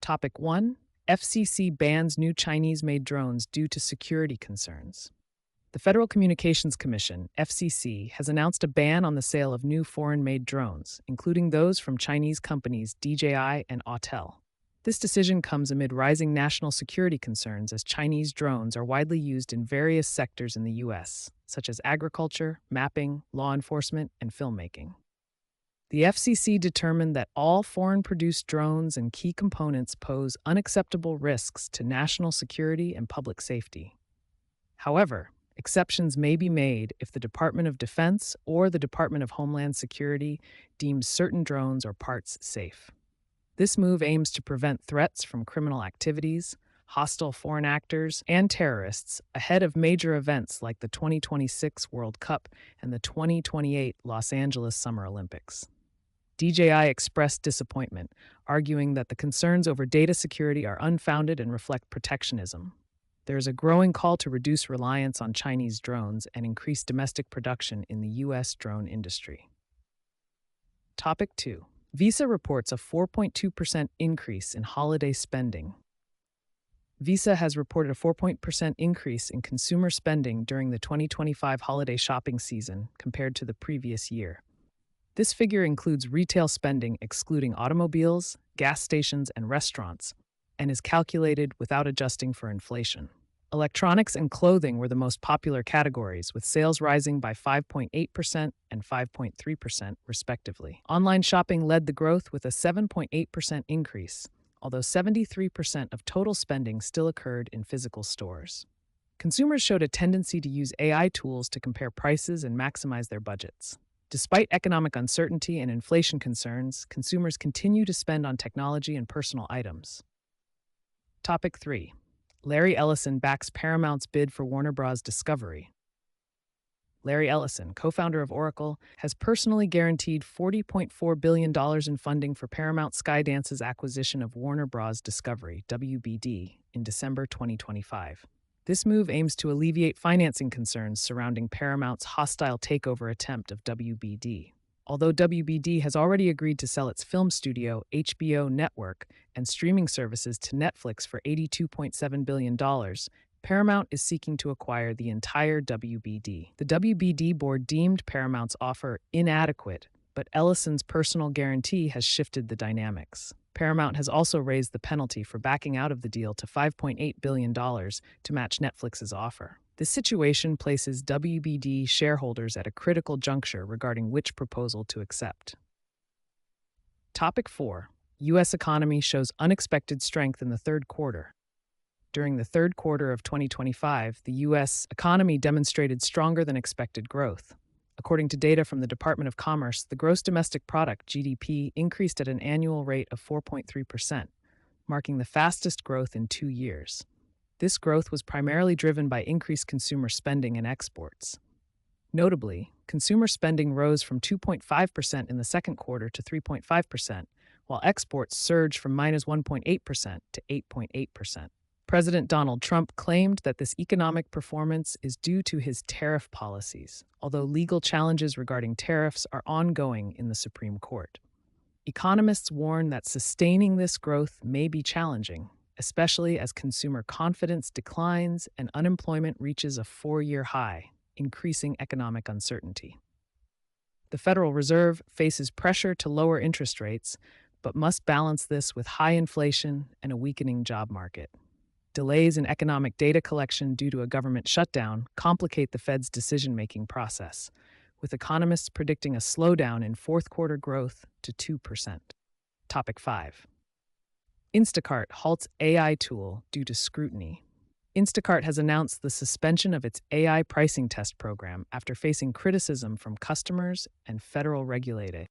Topic 1. FCC bans new Chinese-made drones due to security concerns. The Federal Communications Commission, FCC, has announced a ban on the sale of new foreign-made drones, including those from Chinese companies DJI and Autel. This decision comes amid rising national security concerns as Chinese drones are widely used in various sectors in the U.S., such as agriculture, mapping, law enforcement, and filmmaking. The FCC determined that all foreign-produced drones and key components pose unacceptable risks to national security and public safety. However, exceptions may be made if the Department of Defense or the Department of Homeland Security deems certain drones or parts safe. This move aims to prevent threats from criminal activities, hostile foreign actors, and terrorists ahead of major events like the 2026 World Cup and the 2028 Los Angeles Summer Olympics. DJI expressed disappointment, arguing that the concerns over data security are unfounded and reflect protectionism. There is a growing call to reduce reliance on Chinese drones and increase domestic production in the U.S. drone industry. Topic 2. Visa reports a 4.2% increase in holiday spending. Visa has reported a 4% increase in consumer spending during the 2025 holiday shopping season compared to the previous year. This figure includes retail spending excluding automobiles, gas stations, and restaurants, and is calculated without adjusting for inflation. Electronics and clothing were the most popular categories, with sales rising by 5.8% and 5.3%, respectively. Online shopping led the growth with a 7.8% increase, although 73% of total spending still occurred in physical stores. Consumers showed a tendency to use AI tools to compare prices and maximize their budgets. Despite economic uncertainty and inflation concerns, consumers continue to spend on technology and personal items. Topic 3. Larry Ellison backs Paramount's bid for Warner Bros. Discovery. Larry Ellison, co-founder of Oracle, has personally guaranteed $40.4 billion in funding for Paramount Skydance's acquisition of Warner Bros. Discovery, WBD, in December 2025. This move aims to alleviate financing concerns surrounding Paramount's hostile takeover attempt of WBD. Although WBD has already agreed to sell its film studio, HBO Network, and streaming services to Netflix for $82.7 billion, Paramount is seeking to acquire the entire WBD. The WBD board deemed Paramount's offer inadequate, but Ellison's personal guarantee has shifted the dynamics. Paramount has also raised the penalty for backing out of the deal to $5.8 billion to match Netflix's offer. This situation places WBD shareholders at a critical juncture regarding which proposal to accept. Topic 4. U.S. economy shows unexpected strength in the third quarter. During the third quarter of 2025, the U.S. economy demonstrated stronger than expected growth. According to data from the Department of Commerce, the gross domestic product, GDP, increased at an annual rate of 4.3%, marking the fastest growth in 2 years. This growth was primarily driven by increased consumer spending and exports. Notably, consumer spending rose from 2.5% in the second quarter to 3.5%, while exports surged from -1.8% to 8.8%. President Donald Trump claimed that this economic performance is due to his tariff policies, although legal challenges regarding tariffs are ongoing in the Supreme Court. Economists warn that sustaining this growth may be challenging, especially as consumer confidence declines and unemployment reaches a 4-year high, increasing economic uncertainty. The Federal Reserve faces pressure to lower interest rates, but must balance this with high inflation and a weakening job market. Delays in economic data collection due to a government shutdown complicate the Fed's decision-making process, with economists predicting a slowdown in fourth quarter growth to 2%. Topic 5. Instacart halts AI tool due to scrutiny. Instacart has announced the suspension of its AI pricing test program after facing criticism from customers and federal regulators.